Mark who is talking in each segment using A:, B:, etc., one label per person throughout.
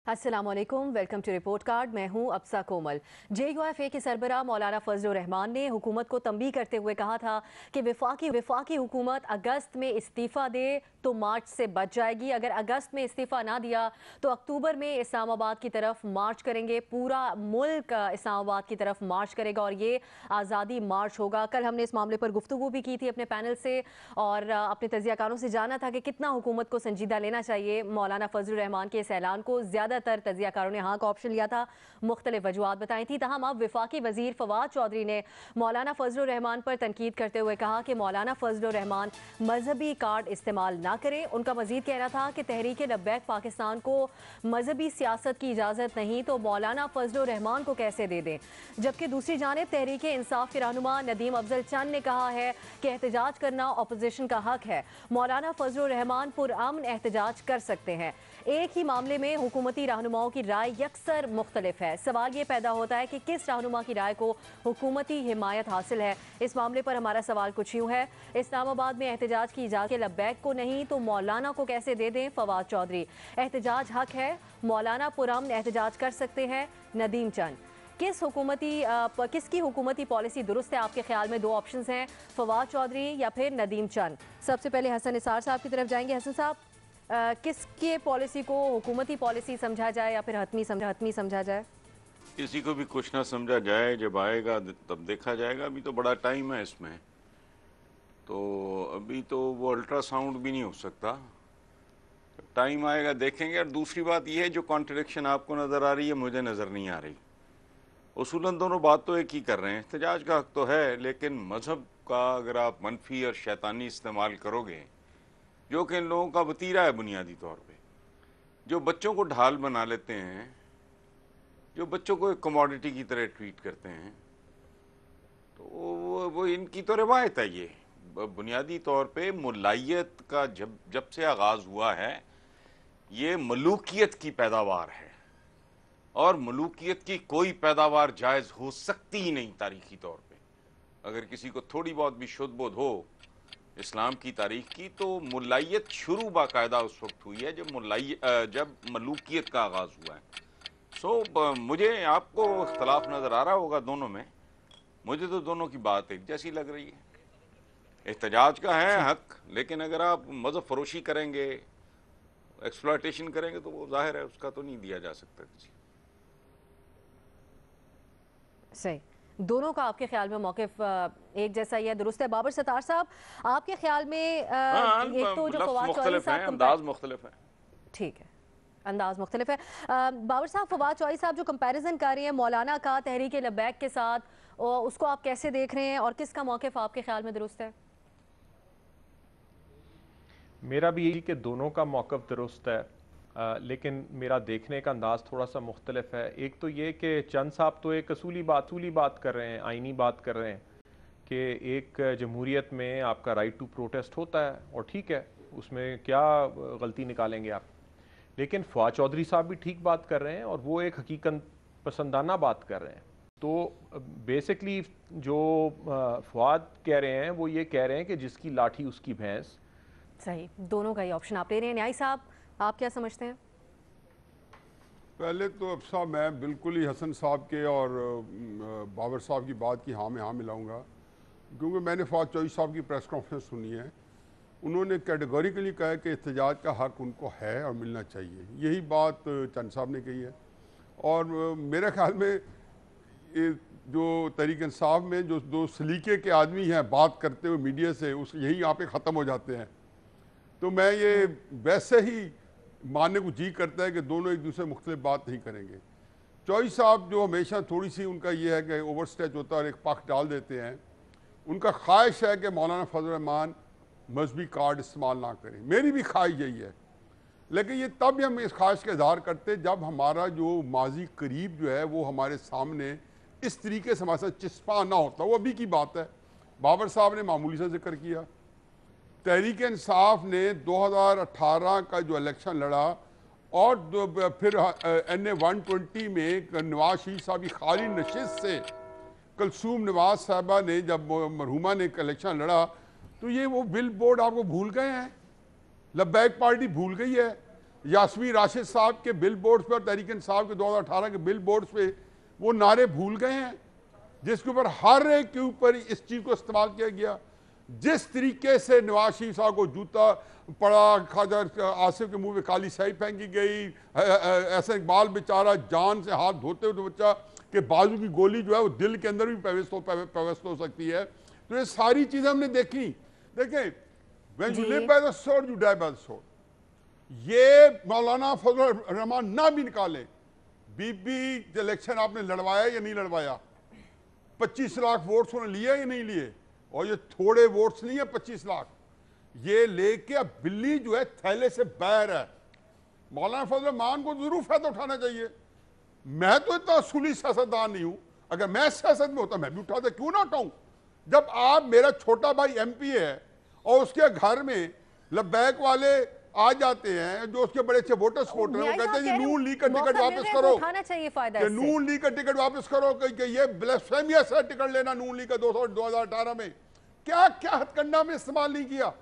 A: अस्सलामुअलैकुम, welcome to report card. मैं हूं अब्सा कोमल। JUIF के सरबराह मौलाना फजल रहमान ने हुकूमत को तंबीह करते हुए कहा था कि विफाकी हुकूमत अगस्त में इस्तीफ़ा दे तो मार्च से बच जाएगी। अगर अगस्त में इस्तीफ़ा ना दिया तो अक्टूबर में इस्लामाबाद की तरफ मार्च करेंगे। पूरा मुल्क इस्लामाबाद की तरफ मार्च करेगा और ये आज़ादी मार्च होगा। कल हमने इस मामले पर गुफ्तगू भी की थी अपने पैनल से और अपने तजियाकारों से जाना था कि कितना हुकूमत को संजीदा लेना चाहिए मौलाना फजल रहमान के इस ऐलान को। ज़्यादातर तजियाकारों ने हाँ का ऑप्शन लिया था, मुख्तलिफ वजूहात बताई थी। तहम अब विफाकी वजीर फवाद चौधरी ने मौलाना फजल रहमान पर तनकीद करते हुए कहा कि मौलाना फजल रहमान मजहबी कार्ड इस्तेमाल ना करें। उनका मजीद कहना था कि तहरीक लब्बैक पाकिस्तान को मजहबी सियासत की इजाज़त नहीं तो मौलाना फजल रहमान को कैसे दे दें। जबकि दूसरी जानिब तहरीक इंसाफ के रहनुमा नदीम अफजल चंद ने कहा है कि एहतजाज करना अपोजिशन का हक है। मौलाना फजल रहमान पुरअमन एहतजाज कर सकते हैं। एक ही मामले में हुकूमती रहनुमाओं की राय यकसर मुख्तलिफ है। सवाल ये पैदा होता है कि किस रहनुमा की राय को हुकूमती हिमायत हासिल है। इस मामले पर हमारा सवाल कुछ यूँ है, इस्लामाबाद में एहतजाज की इजाज़त लब्बैक को नहीं तो मौलाना को कैसे दे दें। फवाद चौधरी, एहतजाज हक है, मौलाना पुरअमन एहतजाज कर सकते हैं। नदीम चंद, किसकी हुकूमती पॉलिसी दुरुस्त है आपके ख्याल में? दो ऑप्शंस हैं, फवाद चौधरी या फिर नदीम चंद। सबसे पहले हसन निसार साहब की तरफ जाएंगे। हसन साहब, किसके पॉलिसी को हुकूमती पॉलिसी समझा जाए या फिर हतमी समझा जाए?
B: किसी को भी कुछ ना समझा जाए, जब आएगा तब देखा जाएगा। अभी तो बड़ा टाइम है इसमें, तो अभी तो वो अल्ट्रासाउंड भी नहीं हो सकता। जब टाइम आएगा देखेंगे। और दूसरी बात यह है, जो कॉन्ट्रडिक्शन आपको नज़र आ रही है मुझे नज़र नहीं आ रही। उसूलन दोनों बात तो एक ही कर रहे हैं, एहतजाज का हक तो है, लेकिन मज़हब का अगर आप मनफी और शैतानी इस्तेमाल करोगे, जो कि इन लोगों का वतीरा है बुनियादी तौर पे, जो बच्चों को ढाल बना लेते हैं, जो बच्चों को एक कमोडिटी की तरह ट्रीट करते हैं, तो वो इनकी तो रिवायत है। ये बुनियादी तौर पे मुलायत का जब से आगाज हुआ है, ये मलूकियत की पैदावार है और मलूकियत की कोई पैदावार जायज़ हो सकती ही नहीं तारीखी तौर पे। अगर किसी को थोड़ी बहुत भी शुद्ध बोध हो इस्लाम की तारीख की, तो मुलायत शुरू बाकायदा उस वक्त हुई है जब मलूकियत का आगाज हुआ है। मुझे आपको इख्तलाफ नजर आ रहा होगा दोनों में, मुझे तो दोनों की बात एक जैसी लग रही है। एहतजाज का है हक, लेकिन अगर आप मज़हब फरोशी करेंगे, एक्सप्लॉयटेशन करेंगे, तो वो जाहिर है उसका तो नहीं दिया जा सकता किसी।
A: सही, दोनों का आपके ख्याल में मौक़िफ़ एक जैसा ही है, दुरुस्त है। बाबर सत्तार साहब, आपके ख्याल में एक तो जो फवाद चौधरी साहब,
B: अंदाज मुख्तलिफ है।
A: ठीक है, अंदाज मुख्तलिफ है। बाबर साहब, फवाद चौधरी साहब जो कंपैरिजन कर रही हैं मौलाना का तहरीक लब्बैक के साथ, उसको आप कैसे देख रहे हैं और किसका मौक़िफ़ आपके ख्याल में दुरुस्त है?
C: मेरा भी यही कि दोनों का मौक़िफ़ दुरुस्त है, लेकिन मेरा देखने का अंदाज़ थोड़ा सा मुख्तलिफ है। एक तो ये कि चंद साहब तो एक असूली बात कर रहे हैं, आइनी बात कर रहे हैं कि एक जमहूरियत में आपका राइट टू प्रोटेस्ट होता है और ठीक है, उसमें क्या गलती निकालेंगे आप। लेकिन फवाद चौधरी साहब भी ठीक बात कर रहे हैं और वो एक हकीकत पसंदाना बात कर रहे हैं। तो बेसिकली जो फवाद कह रहे हैं वो ये कह रहे हैं कि जिसकी लाठी उसकी भैंस।
A: सही, दोनों का ही ऑप्शन आप ले रहे हैं। न्याय साहब, आप क्या समझते हैं?
D: पहले तो अब साहब मैं बिल्कुल ही हसन साहब के और बाबर साहब की बात की हाँ में हाँ मिलाऊंगा, क्योंकि मैंने फवाद चौधरी साहब की प्रेस कॉन्फ्रेंस सुनी है। उन्होंने कैटेगोरिकली कहा कि एहतजाज का हक उनको है और मिलना चाहिए। यही बात चंद साहब ने कही है। और मेरे ख्याल में जो तहरीक इंसाफ में जो दो सलीके के आदमी हैं बात करते हुए मीडिया से, उस यही यहाँ पे ख़त्म हो जाते हैं। तो मैं ये वैसे ही मानने को जी करता है कि दोनों एक दूसरे मुख्तलिफ बात नहीं करेंगे। चौधरी साहब जो हमेशा थोड़ी सी उनका ये है कि ओवर स्टेच होता है और एक पख डाल देते हैं। उनका ख्वाहिश है कि मौलाना फजल रहमान मजहबी कार्ड इस्तेमाल ना करें। मेरी भी ख्वाहिश यही है, लेकिन ये तब हम इस ख्वाहिश का इजहार करते जब हमारा जो माजी करीब जो है वो हमारे सामने इस तरीके से हमारे साथ चिस्पा ना होता। वो अभी की बात है। बाबर साहब ने मामूली सा जिक्र किया। तहरीक इंसाफ ने 2018 का जो इलेक्शन लड़ा और फिर NA 120 में नवाज शरीफ साहब की खाली नशिस्त से कलसूम नवाज साहबा ने जब मरहुमा ने इलेक्शन लड़ा, तो ये वो बिल बोर्ड आपको भूल गए हैं, लब्बैक पार्टी भूल गई है। यास्मीन राशिद साहब के बिल बोर्ड्स पे और तहरीक इंसाफ के 2018 के बिल बोर्ड्स पे वो नारे भूल गए हैं, जिसके ऊपर हर एक के ऊपर इस चीज़ को इस्तेमाल किया गया। जिस तरीके से नवाज शरीफ साहब को जूता पड़ा, ख्वाजा आसिफ के मुंह में काली स्याही फेंकी गई, ऐसा इकबाल बेचारा जान से हाथ धोते हुए बच्चा कि बाजू की गोली जो है वो दिल के अंदर भी प्रवेश हो सकती है। तो ये सारी चीज़ें हमने देखी। देखें, when you live by the sword you die by the sword. ये मौलाना फजल रहमान ना भी निकाले, बीबी इलेक्शन आपने लड़वाया या नहीं लड़वाया, 25 लाख वोट्स उन्होंने लिए या नहीं लिए, और ये थोड़े वोट्स नहीं है 25 लाख, ये लेके अब बिल्ली जो है थैले से बाहर है। मौलाना फजल रहमान को जरूर फायदा उठाना चाहिए। मैं तो इतना असूली सियासतदान नहीं हूं, अगर मैं सियासत में होता मैं भी उठाता, क्यों ना उठाऊं। जब आप, मेरा छोटा भाई एमपी है और उसके घर में लब्बैक वाले आ जाते हैं जो उसके बड़े अच्छे वोटर सपोर्टर हैं, वो कहते हैं नून लीग का टिकट वापस करो, कि नून लीग का टिकट वापस करो, कि ये ब्लास्फेमिया से टिकट लेना नून लीग का 2018 में। क्या क्या हथकंडा में इस्तेमाल नहीं किया?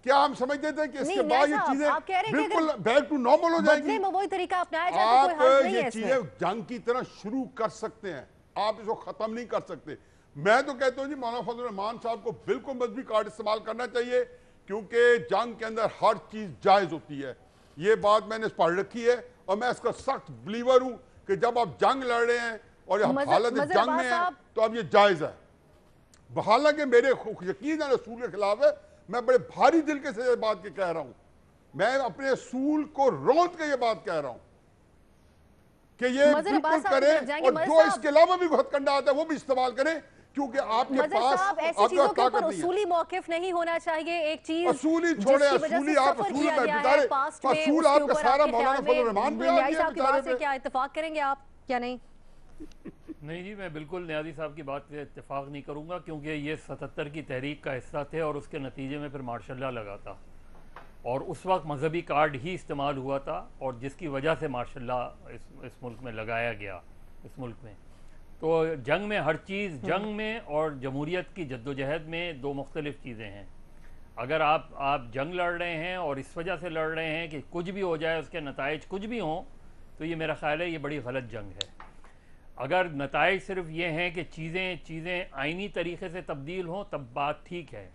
D: क्या हम समझते थे कि इसके बाद ये चीजें बिल्कुल बैक टू नॉर्मल हो जाएंगी?
A: वही तरीका अपनाया जाए
D: आप
A: तो कोई हर्ज नहीं है
D: ये चीजें जंग की तरह शुरू कर सकते हैं, आप इसको खत्म नहीं कर सकते। मैं तो कहता हूं जी मौलाना फजल रहमान साहब को बिल्कुल मजहबी कार्ड इस्तेमाल करना चाहिए, क्योंकि जंग के अंदर हर चीज जायज होती है। ये बात मैंने पढ़ रखी है और मैं इसका सख्त बिलीवर हूं कि जब आप जंग लड़ रहे हैं और हालत जंग में है तो अब ये जायज है। हालांकि मेरे यकीन है रसूल के खिलाफ है, मैं बड़े भारी दिल के से ये बात के कह रहा हूं, मैं अपने रसूल को रोंद के ये बात कह रहा हूं कि ये बिल्कुल करें, और जो इसके अलावा भी हथकंडा आता है वो भी इस्तेमाल करें, क्योंकि आपके पास
A: ऐसी चीजों के ऊपर उसूली मौकिफ नहीं होना चाहिए। एक चीज
D: असूली छोड़े, असूली आप असूल में बिचारे, असूल आपका सारा मौलाना फजल रहमान पे आ गया बेचारे।
A: क्या इत्तेफाक करेंगे आप या नहीं?
E: नहीं जी, मैं बिल्कुल न्याजी साहब की बात से इत्तेफाक नहीं करूंगा, क्योंकि ये 77 की तहरीक का हिस्सा थे और उसके नतीजे में फिर मार्शल लॉ लगा था और उस वक्त मजहबी कार्ड ही इस्तेमाल हुआ था, और जिसकी वजह से मार्शल लॉ इस मुल्क में लगाया गया। इस मुल्क में तो जंग में हर चीज़, जंग में और जमहूरियत की जद्दोजहद में दो मुख्तलिफ चीज़ें हैं। अगर आप जंग लड़ रहे हैं और इस वजह से लड़ रहे हैं कि कुछ भी हो जाए, उसके नताइज कुछ भी हों, तो ये मेरा ख्याल है ये बड़ी गलत जंग है। अगर नताइज सिर्फ ये हैं कि चीज़ें आइनी तरीके से तब्दील हों, तब बात ठीक है,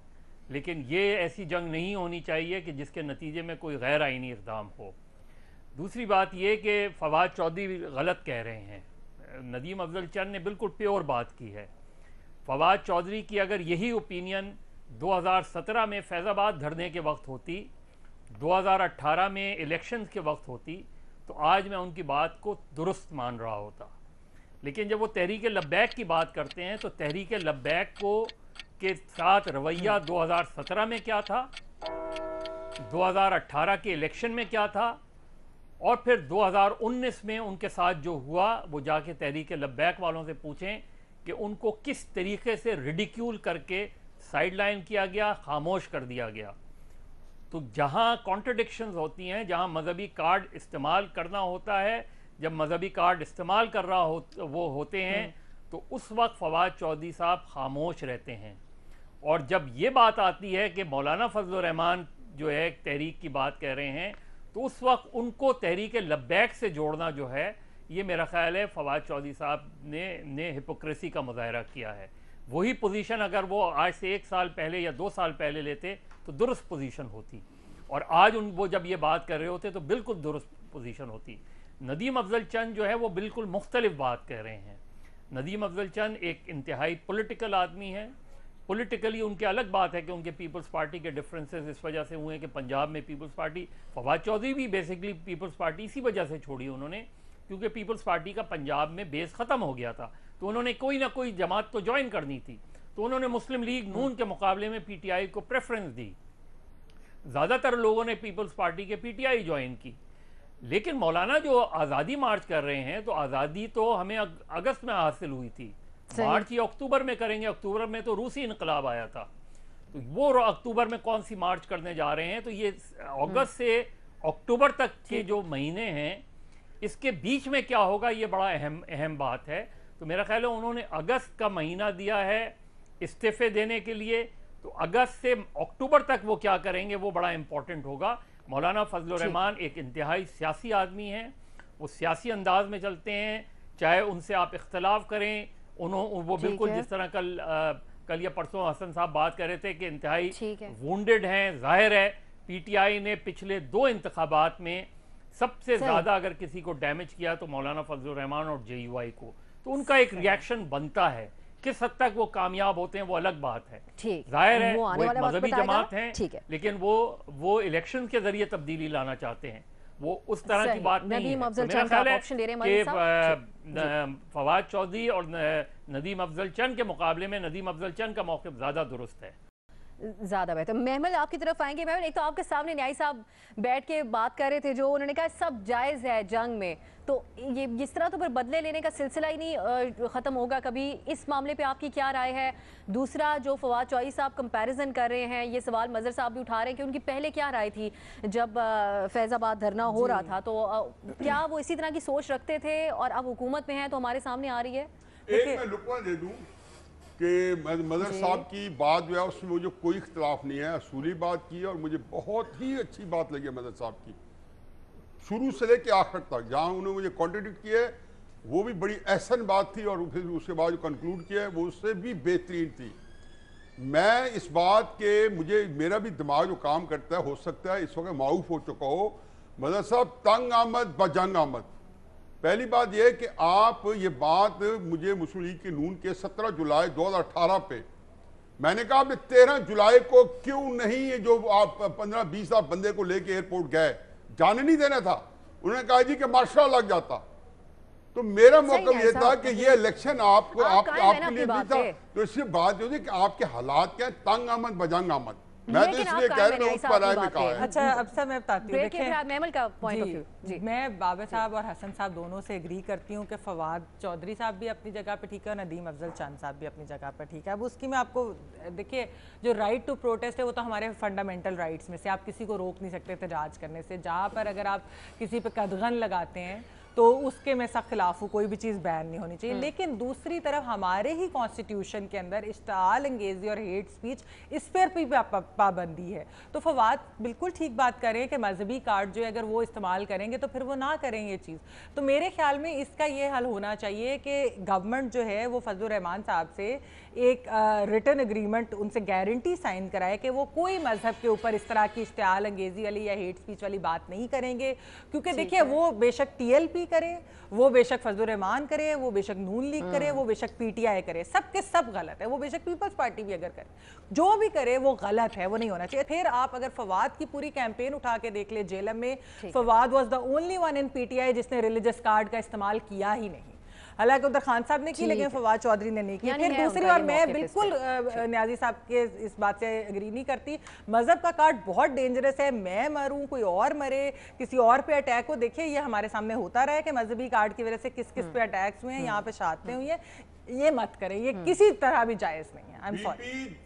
E: लेकिन ये ऐसी जंग नहीं होनी चाहिए कि जिसके नतीजे में कोई गैर आइनी इक़दाम हो। दूसरी बात ये कि फवाद चौधरी गलत कह रहे हैं, नदीम अफजल चंद ने बिल्कुल प्योर बात की है। फवाद चौधरी की अगर यही ओपिनियन 2017 में फैज़ाबाद धरने के वक्त होती, 2018 में इलेक्शंस के वक्त होती, तो आज मैं उनकी बात को दुरुस्त मान रहा होता। लेकिन जब वो तहरीक लब्बैक की बात करते हैं, तो तहरीक लब्बैक को के साथ रवैया 2017 में क्या था, 2018 के इलेक्शन में क्या था, और फिर 2019 में उनके साथ जो हुआ, वो जाके तहरीक लब्बैक वालों से पूछें कि उनको किस तरीके से रिडिक्यूल करके साइडलाइन किया गया, खामोश कर दिया गया। तो जहां कॉन्ट्रडिक्शंस होती हैं, जहां मजहबी कार्ड इस्तेमाल करना होता है, जब मजहबी कार्ड इस्तेमाल कर रहा वो होते हैं, तो उस वक्त फवाद चौधरी साहब खामोश रहते हैं। और जब ये बात आती है कि मौलाना फजल रहमान जो है एक तहरीक की बात कह रहे हैं, तो उस वक्त उनको तहरीक लब्बैक से जोड़ना जो है, ये मेरा ख्याल है फवाद चौधरी साहब ने हिपोक्रेसी का मुजाहरा किया है। वही पोजीशन अगर वो आज से 1 साल पहले या 2 साल पहले लेते तो दुरुस्त पोजीशन होती, और आज वो जब ये बात कर रहे होते तो बिल्कुल दुरुस्त पोजीशन होती। नदीम अफजल चंद जो है वो बिल्कुल मुख्तलिफ बात कह रहे हैं। नदीम अफजल चंद एक इंतहाई पॉलिटिकल आदमी है। पॉलिटिकली उनकी अलग बात है कि उनके पीपल्स पार्टी के डिफरेंसेस इस वजह से हुए कि पंजाब में पीपल्स पार्टी, फवाद चौधरी भी बेसिकली पीपल्स पार्टी इसी वजह से छोड़ी उन्होंने, क्योंकि पीपल्स पार्टी का पंजाब में बेस ख़त्म हो गया था, तो उन्होंने कोई ना कोई जमात तो ज्वाइन करनी थी, तो उन्होंने मुस्लिम लीग नून के मुकाबले में पीटीआई को प्रेफरेंस दी। ज़्यादातर लोगों ने पीपल्स पार्टी के पीटीआई ज्वाइन की। लेकिन मौलाना जो आज़ादी मार्च कर रहे हैं, तो आज़ादी तो हमें अगस्त में हासिल हुई थी, मार्च या अक्टूबर में करेंगे। अक्टूबर में तो रूसी इनकलाब आया था, तो वो अक्टूबर में कौन सी मार्च करने जा रहे हैं? तो ये अगस्त से अक्टूबर तक के जो महीने हैं, इसके बीच में क्या होगा, ये बड़ा अहम बात है। तो मेरा ख्याल है उन्होंने अगस्त का महीना दिया है इस्तीफे देने के लिए, तो अगस्त से अक्टूबर तक वो क्या करेंगे वो बड़ा इंपॉर्टेंट होगा। मौलाना फजल रहमान एक इंतहाई सियासी आदमी हैं, वो सियासी अंदाज में चलते हैं, चाहे उनसे आप इख्तलाफ करें, वो बिल्कुल जिस तरह कल या परसों हसन साहब बात कर रहे थे कि इंतहाई वुंडेड हैं। जाहिर है पीटीआई ने पिछले 2 इंतखाबात में सबसे ज़्यादा अगर किसी को डैमेज किया तो मौलाना फजल रहमान और JUI को, तो उनका एक रिएक्शन बनता है। किस हद तक वो कामयाब होते हैं वो अलग बात है। जाहिर है वो एक मजहबी जमात है, लेकिन वो इलेक्शन के जरिए तब्दीली लाना चाहते हैं, वो उस तरह की बात नहीं है। तो मेरा ख्याल है कि फवाद चौधरी और नदीम अफजल चंद के मुकाबले में नदीम अफजल चंद का मौक़िफ़ ज़्यादा दुरुस्त है,
A: ज़्यादा बेहतर। महमल आपकी तरफ आएंगे। महमल, एक तो आपके सामने न्याय साहब बैठ के बात कर रहे थे, जो उन्होंने कहा सब जायज़ है जंग में, तो ये इस तरह तो फिर बदले लेने का सिलसिला ही नहीं ख़त्म होगा कभी। इस मामले पे आपकी क्या राय है? दूसरा, जो फवाद चौधरी साहब कंपैरिजन कर रहे हैं, ये सवाल मज़हर साहब भी उठा रहे हैं कि उनकी पहले क्या राय थी जब फैज़ाबाद धरना हो रहा था, तो क्या वो इसी तरह की सोच रखते थे और अब हुकूमत में है तो हमारे सामने आ रही है?
D: एक मैं लुकवा दे दूं कि मदर साहब की बात जो है उसमें मुझे कोई इख्तलाफ नहीं है, असूली बात की है और मुझे बहुत ही अच्छी बात लगी मदर साहब की, शुरू से लेके आखिर तक। जहाँ उन्होंने मुझे कॉन्ट्रडिक्ट किया है वो भी बड़ी एहसन बात थी, और फिर उसके बाद जो कंक्लूड किया है वो उससे भी बेहतरीन थी। मैं इस बात के मेरा भी दिमाग जो काम करता है, हो सकता है इस वक्त माऊफ हो चुका हो। मदर साहब, तंग आमद बजंग आमद। पहली बात यह कि आप ये बात मुझे मुस्लिम लीग के नून के 17 जुलाई 2018 पे मैंने कहा आपने 13 जुलाई को क्यों नहीं ये जो आप 15-20 लाख बंदे को लेके एयरपोर्ट गए, जाने नहीं देना था। उन्होंने कहा जी कि मार्शल लग जाता। तो मेरा मौक़िफ़ ये था कि ये इलेक्शन आपके लिए भी था। तो इससे बात होती कि आपके हालात क्या, तंग आमद बजंग आमद। मैं तो इसलिए कह रहा हूं उस पर राय में कहा है।
F: अच्छा, अब सर मैं बताती हूँ।
A: महमल का पॉइंट ऑफ व्यू जी,
F: मैं बाबर साहब और हसन साहब दोनों से एग्री करती हूँ कि फवाद चौधरी साहब भी अपनी जगह पे ठीक है और नदीम अफजल चंद साहब भी अपनी जगह पे ठीक है। अब उसकी मैं आपको देखिए, जो राइट टू प्रोटेस्ट है वो तो हमारे फंडामेंटल राइट्स में से, आप किसी को रोक नहीं सकते एहतजाज करने से। जहाँ पर अगर आप किसी पे कदगन लगाते हैं तो उसके मैं सख्त खिलाफ हूँ, कोई भी चीज़ बैन नहीं होनी चाहिए। लेकिन दूसरी तरफ हमारे ही कॉन्स्टिट्यूशन के अंदर इश्ताल अंगेजी और हेट स्पीच, इस पर भी पाबंदी है। तो फवाद बिल्कुल ठीक बात करें कि मजहबी कार्ड जो है अगर वो इस्तेमाल करेंगे तो फिर वो ना करें ये चीज़। तो मेरे ख्याल में इसका ये हल होना चाहिए कि गवर्नमेंट जो है वो फजल रहमान साहब से एक रिटन एग्रीमेंट उनसे गारंटी साइन कराए कि वो कोई मजहब के ऊपर इस तरह की इश्तियाल अंगेजी वाली या हेट स्पीच वाली बात नहीं करेंगे। क्योंकि देखिए, वो बेशक TLP करे, वो बेशक फजल रहमान करे, वो बेशक नून लीग करे, वो बेशक PTI करे, सब के सब गलत है। वो बेशक पीपल्स पार्टी भी अगर करे, जो भी करे वो गलत है, वो नहीं होना चाहिए। फिर आप अगर फवाद की पूरी कैंपेन उठा के देख ले, जेलम में Fawad was the only one in PTI जिसने रिलीजियस कार्ड का इस्तेमाल किया ही नहीं। हालांकि उधर खान साहब ने की, लेकिन फवाद चौधरी ने नहीं की। फिर दूसरी और मैं बिल्कुल न्याजी साहब के इस बात से एग्री नहीं करती। मजहब का कार्ड बहुत डेंजरस है। मैं मरूं, कोई और मरे, किसी और पे अटैक हो, देखिए ये हमारे सामने होता रहा है कि मजहबी कार्ड की वजह से किस किस पे अटैक्स हुए हैं, यहाँ पे शहादतें हुई हैं। ये मत करें, ये किसी तरह भी जायज नहीं है। I am sorry.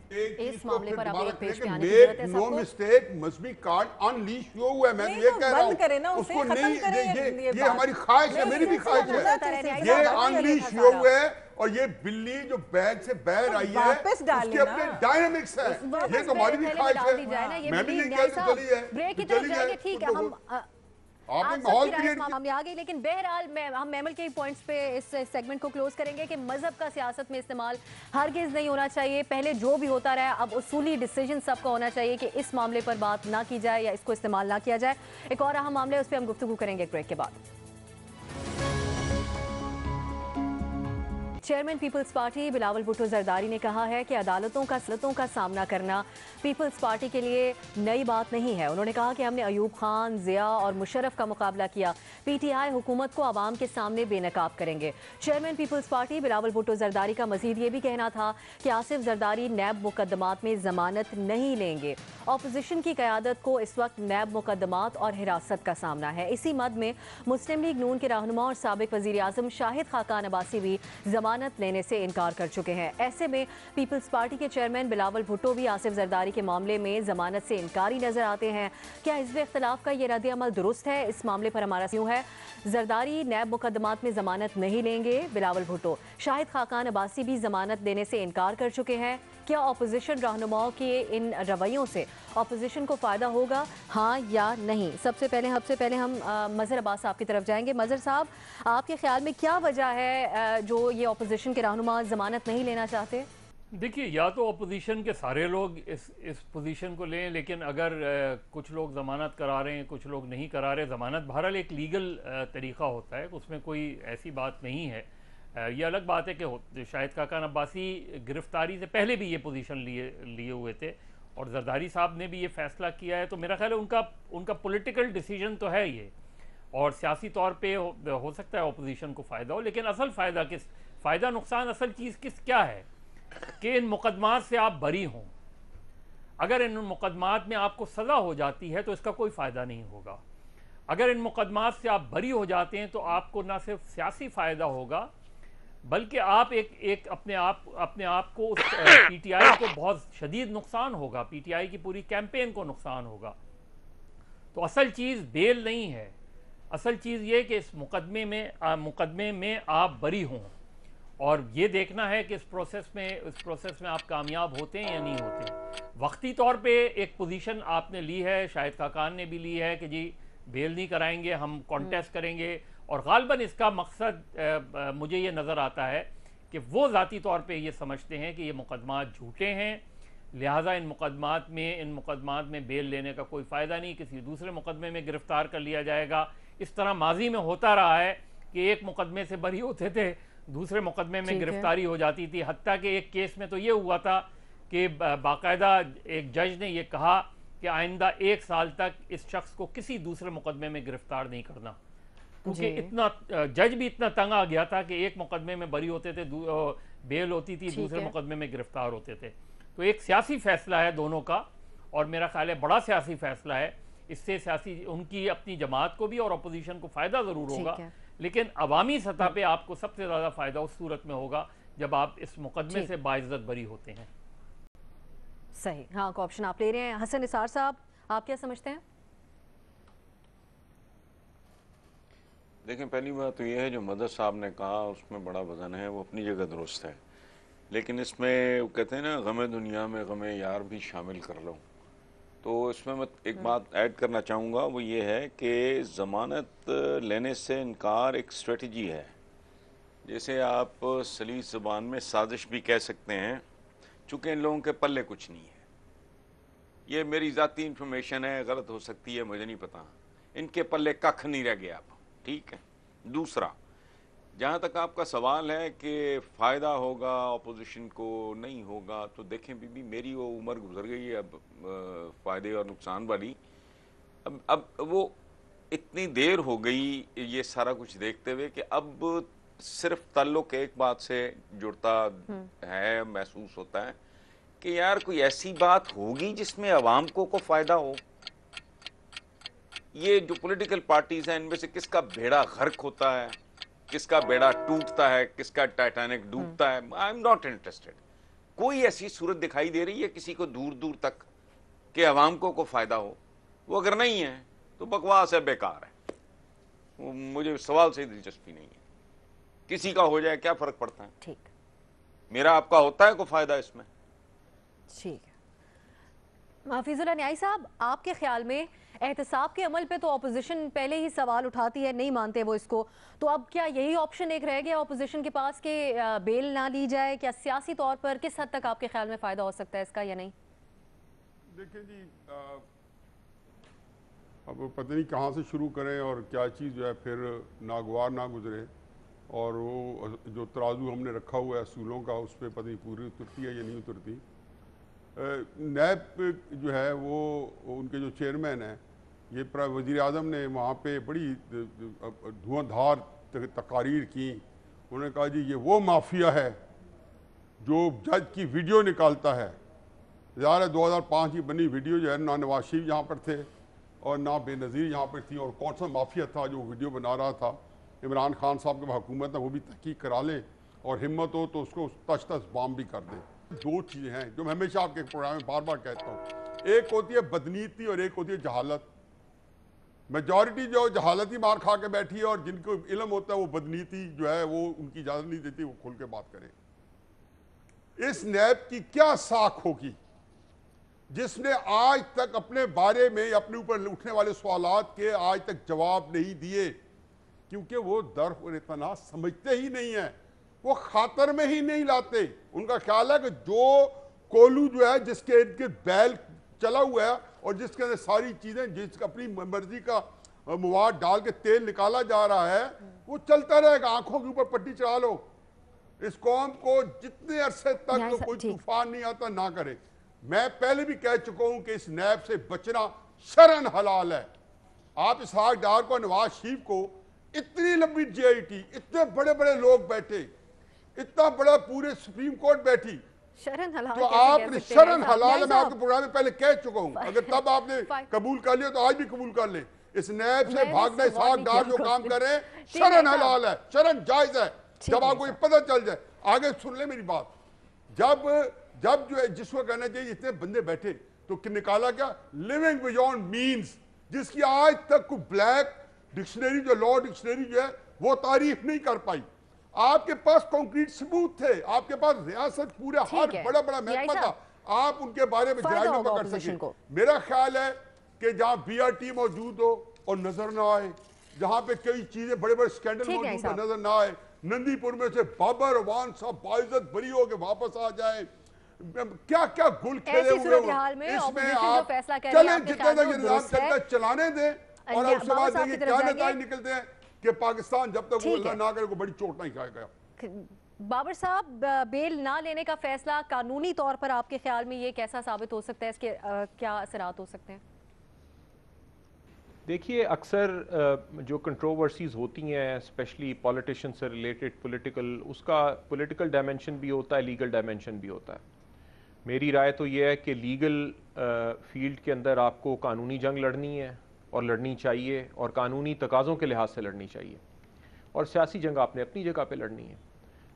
A: इस मामले पर आप एक पेश पे आने की जरूरत है सबको।
D: नो मिस्टेक, मजहबी कार्ड अनलीश हुआ है। मैं ये कह रहा हूं,
F: बंद करें ना, उसे खत्म करें।
D: ये हमारी ख्वाहिश है, मेरी भी ख्वाहिश है। ये अनलीश हुआ है और ये बिल्ली जो बैग से बाहर आई है उसके अपने डायनामिक्स है। ये तो हमारी भी ख्वाहिश है। मैं भी नहीं कहता चली है,
A: ब्रेक की तरफ जाएंगे, ठीक है। हम
D: माहौल क्रिएट
A: मामले आ गए, लेकिन बहरहाल हम महमल के पॉइंट्स पे इस सेगमेंट को क्लोज करेंगे कि मजहब का सियासत में इस्तेमाल हरगिज नहीं होना चाहिए। पहले जो भी होता रहा, अब उसूली डिसीजन सबका होना चाहिए कि इस मामले पर बात ना की जाए या इसको इस्तेमाल ना किया जाए। एक और अहम मामले, उस पर हम गुफ्तगू करेंगे एक ब्रेक के बाद। Chairman peoples party Bilawal Bhutto Zardari ने कहा है कि अदालतों का सामना करना पीपल्स पार्टी के लिए नई बात नहीं है। उन्होंने कहा कि हमने अयूब खान, जिया और मुशर्रफ का मुकाबला किया। PTI हुकूमत को आवाम के सामने बेनकाब करेंगे। Chairman peoples party Bilawal Bhutto Zardari का मजीद ये भी कहना था कि आसिफ जरदारी नैब मुकदमात में जमानत नहीं लेंगे। अपोजिशन की क़यादत को इस वक्त नैब मुकदमात और हिरासत का सामना है। इसी मद में मुस्लिम लीग नून के रहनुमा और साबिक वज़ीर आज़म शाहिद खाकान अब्बासी भी जमानत लेने से इनकार कर चुके हैं। ऐसे में पीपल्स पार्टी के चेयरमैन बिलावल भुट्टो भी आसिफ जरदारी के मामले में जमानत से इनकारी नजर आते हैं। क्या हिज़्ब इख्तिलाफ का ये रद्द अमल दुरुस्त है? इस मामले पर हमारा यूँ है, जरदारी नैब मुकदमात में जमानत नहीं लेंगे। बिलावल भुट्टो, शाहिद खाकान अब्बासी भी जमानत देने से इनकार कर चुके हैं। क्या अपोजिशन रहनुमाओं के इन रवैयों से अपोजिशन को फ़ायदा होगा, हाँ या नहीं? सबसे पहले हम मज़हर अब्बास साहब की तरफ जाएंगे। मज़हर साहब, आपके ख्याल में क्या वजह है जो ये अपोजिशन के रहनुमा ज़मानत नहीं लेना चाहते?
E: देखिए, या तो अपोजिशन के सारे लोग इस पोजीशन को लें, लेकिन अगर कुछ लोग ज़मानत करा रहे हैं, कुछ लोग नहीं करा रहे। ज़मानत बहरहाल एक लीगल तरीक़ा होता है, उसमें कोई ऐसी बात नहीं है। ये अलग बात है कि शाहिद खाकान अब्बासी गिरफ्तारी से पहले भी ये पोजीशन लिए हुए थे और जरदारी साहब ने भी ये फ़ैसला किया है, तो मेरा ख्याल है उनका पॉलिटिकल डिसीजन तो है ये, और सियासी तौर पे हो सकता है अपोजिशन को फ़ायदा हो, लेकिन असल फ़ायदा नुकसान असल चीज़ क्या है कि इन मुकदमात से आप बरी हों। अगर इन मुकदमात में आपको सज़ा हो जाती है तो इसका कोई फ़ायदा नहीं होगा। अगर इन मुकदमात से आप बरी हो जाते हैं तो आपको ना सिर्फ सियासी फ़ायदा होगा, बल्कि आप एक अपने आप को उस पीटीआई को बहुत शदीद नुकसान होगा, पीटीआई की पूरी कैंपेन को नुकसान होगा। तो असल चीज़ बेल नहीं है, असल चीज़ ये कि इस मुकदमे में आप बरी हों, और ये देखना है कि इस प्रोसेस में आप कामयाब होते हैं या नहीं होते हैं। वक्ती तौर पे एक पोजीशन आपने ली है, शाहिद खाकान ने भी ली है कि जी बेल नहीं कराएंगे, हम कॉन्टेस्ट करेंगे, और गालबन इसका मकसद मुझे ये नज़र आता है कि वो ज़ाती तौर पे ये समझते हैं कि ये मुकदमात झूठे हैं, लिहाजा इन मुकदमात में बेल लेने का कोई फ़ायदा नहीं, किसी दूसरे मुकदमे में गिरफ़्तार कर लिया जाएगा। इस तरह माजी में होता रहा है कि एक मुकदमे से बरी होते थे, दूसरे मुकदमे में गिरफ्तारी हो जाती थी। हत्ता कि एक केस में तो ये हुआ था कि बाकायदा एक जज ने ये कहा कि आइंदा 1 साल तक इस शख्स को किसी दूसरे मुकदमे में गिरफ्तार नहीं करना, क्योंकि इतना जज भी इतना तंग आ गया था कि एक मुकदमे में बरी होते थे, बेल होती थी, दूसरे मुकदमे में गिरफ्तार होते थे। तो एक सियासी फैसला है दोनों का, और मेरा ख्याल है बड़ा सियासी फैसला है। इससे उनकी अपनी जमात को भी और अपोजिशन को फ़ायदा ज़रूर होगा, लेकिन अवामी सतह पे आपको सबसे ज़्यादा फ़ायदा उस सूरत में होगा जब आप इस मुकदमे से बाइज्जत बरी होते हैं।
A: सही, हाँ, को ऑप्शन आप ले रहे हैं। हसन निसार साहब, आप क्या समझते हैं?
B: देखें, पहली बात तो यह है जो मदर साहब ने कहा उसमें बड़ा वजन है, वो अपनी जगह दुरुस्त है, लेकिन इसमें कहते हैं ना, गमे दुनिया में गमे यार भी शामिल कर लो। तो इसमें मैं एक बात ऐड करना चाहूँगा, वो ये है कि ज़मानत लेने से इनकार एक स्ट्रेटजी है, जैसे आप सलीस ज़बान में साजिश भी कह सकते हैं, चूँकि इन लोगों के पल्ले कुछ नहीं है। ये मेरी ज़ाती इंफॉर्मेशन है, गलत हो सकती है, मुझे नहीं पता, इनके पल्ले कख नहीं रह गया अब, ठीक है। दूसरा, जहाँ तक आपका सवाल है कि फ़ायदा होगा अपोजिशन को नहीं होगा, तो देखें बीबी, मेरी वो उम्र गुजर गई है अब फ़ायदे और नुकसान वाली। अब वो इतनी देर हो गई ये सारा कुछ देखते हुए कि अब सिर्फ ताल्लुक एक बात से जुड़ता है, महसूस होता है कि यार कोई ऐसी बात होगी जिसमें अवाम को फ़ायदा हो। ये जो पॉलिटिकल पार्टीज़ हैं, इनमें से किसका बेड़ा गर्क होता है, किसका बेड़ा टूटता है, किसका टाइटैनिक डूबता है, आई एम नॉट इंटरेस्टेड। कोई ऐसी सूरत दिखाई दे रही है किसी को दूर दूर तक कि अवाम को फ़ायदा हो? वो अगर नहीं है तो बकवास है, बेकार है। मुझे सवाल से दिलचस्पी नहीं है, किसी का हो जाए क्या फ़र्क पड़ता है।
A: ठीक,
B: मेरा आपका होता है कोई फ़ायदा इसमें?
A: ठीक है। हाफिजुल्लाह न्याई साहब, आपके ख्याल में एहतसाब के अमल पे तो अपोजिशन पहले ही सवाल उठाती है, नहीं मानते वो इसको, तो अब क्या यही ऑप्शन एक रह गया अपोजिशन के पास कि बेल ना ली जाए? क्या सियासी तौर पर किस हद तक आपके ख्याल में फ़ायदा हो सकता है इसका या नहीं?
D: देखिए जी, अब पता नहीं कहाँ से शुरू करें और क्या चीज़ जो है फिर नागवार ना गुजरे, और वो जो तराजू हमने रखा हुआ है असूलों का, उस पर पता नहीं पूरी उतरती है या नहीं उतरती। नैब जो है वो उनके जो चेयरमैन हैं, ये वज़ीर आज़म ने वहाँ पे बड़ी धुआंधार तकारीर की। उन्होंने कहा जी ये वो माफिया है जो जज की वीडियो निकालता है। ज़ाहिर है 2005 की बनी वीडियो जो है, ना नवाज शरीफ यहाँ पर थे और ना बेनज़ीर यहाँ पर थी, और कौन सा माफिया था जो वीडियो बना रहा था। इमरान खान साहब की हुकूमत है, वो भी तहकीक करा लें, और हिम्मत हो तो उसको तश तश बाम भी कर दें। दो चीज़ें हैं जो मैं हमेशा आपके प्रोग्राम में बार बार कहता हूँ, एक होती है बदनीति और एक होती है जहालत। मेजॉरिटी जो जहालत ही मार खा के बैठी है, और जिनको इल्म होता है वो बदनीति जो है वो उनकी इजाज़त नहीं देती वो खुल के बात करें। इस नैब की क्या साख होगी जिसने आज तक अपने बारे में अपने ऊपर उठने वाले सवालात के आज तक जवाब नहीं दिए, क्योंकि वो दर्फ और इतना समझते ही नहीं है, वो खातर में ही नहीं लाते। उनका ख्याल है कि जो कोलू जो है जिसके इर्द गिर्द बैल चला हुआ है और जिसके अंदर सारी चीजें जिस अपनी मर्जी का मवाद डाल के तेल निकाला जा रहा है वो चलता रहेगा। आंखों के ऊपर पट्टी चढ़ा लो। इस कौम को जितने अरसे तक तो कोई तूफान नहीं आता ना करे। मैं पहले भी कह चुका हूं कि इस नैब से बचना शरन हलाल है। आप इसहाक डार को, नवाज शरीफ को, इतनी लंबी JIT, इतने बड़े बड़े लोग बैठे, इतना बड़ा पूरे सुप्रीम कोर्ट बैठी,
A: शरण हलाल
D: तो
A: कैसे
D: आप
A: कह सकते
D: शरण
A: हैं?
D: हलाल मैं
A: साहब,
D: आपके प्रोग्राम में पहले कह चुका हूं। अगर तब आपने कबूल कर लिया तो आज भी कबूल कर ले। इस नैब से
A: मैंने
D: भागना
A: सवाल
D: इसहाक
A: नहीं
D: डार
A: किया
D: जो काम
A: आपको।
D: कर रहे हैं
A: ठीक है
D: शरण
A: साहब।
D: हलाल है, शरण जायज है।
A: ठीक
D: जब
A: है
D: आपको ये पता चल जाए, आगे सुन ले मेरी बात। जब जो है जिसको कहना चाहिए इतने बंदे बैठे तो निकाला क्या, लिविंग बियॉन्ड मीन्स, जिसकी आज तक कोई ब्लैक डिक्शनरी जो लॉ डिक्शनरी जो है वो तारीफ नहीं कर पाई। आपके पास कंक्रीट सबूत थे, आपके पास रियासत पूरे हर
A: है।
D: बड़ा बड़ा
A: यही
D: महकमा
A: साहब।
D: था, आप उनके बारे में
A: फायदा
D: जायजा
A: होगा
D: कर
A: opposition
D: सके।
A: को।
D: मेरा ख्याल है कि जहां BRT मौजूद हो और नजर ना आए, जहां पे कई चीजें बड़े बड़े स्कैंडल
A: ठीक है
D: मौजूद हो
A: साहब।
D: नजर ना आए, नंदीपुर में से बाबर अवान साहब बाइज्जत बरी हो के वापस आ जाए, क्या क्या गुल खेले
A: ऐसी
D: हुए
A: सूरत-ए-हाल में
D: इसमें
A: opposition जो
D: आप
A: फैसला कर रही है,
D: चलें
A: आपके
D: जितना
A: ख्याल
D: तक
A: में
D: ये
A: वो
D: निजाम
A: दुरुस्त है?
D: चलता है चलाने दें और
A: या
D: उसके
A: बाबा
D: बाद
A: साहब
D: देखिए
A: की
D: क्या
A: तरफ
D: नतीजे
A: जाएंगे?
D: निकलते हैं कि पाकिस्तान जब तक वो
A: ठीक
D: अल्लाह
A: है।
D: ना करे को बड़ी चोट नहीं खाएगा।
A: बाबर साहब, बेल ना लेने का फैसला कानूनी तौर पर आपके ख्याल में ये कैसा साबित हो सकता है? इसके क्या असरात हो सकते हैं?
C: देखिए, अक्सर जो कंट्रोवर्सीज़ होती हैं स्पेशली पॉलिटिशियन से रिलेटेड पॉलिटिकल, उसका पॉलिटिकल डायमेंशन भी होता है, लीगल डायमेंशन भी होता है। मेरी राय तो ये है कि लीगल फील्ड के अंदर आपको कानूनी जंग लड़नी है और लड़नी चाहिए और कानूनी तकाज़ों के लिहाज से लड़नी चाहिए, और सियासी जंग आपने अपनी जगह पे लड़नी है।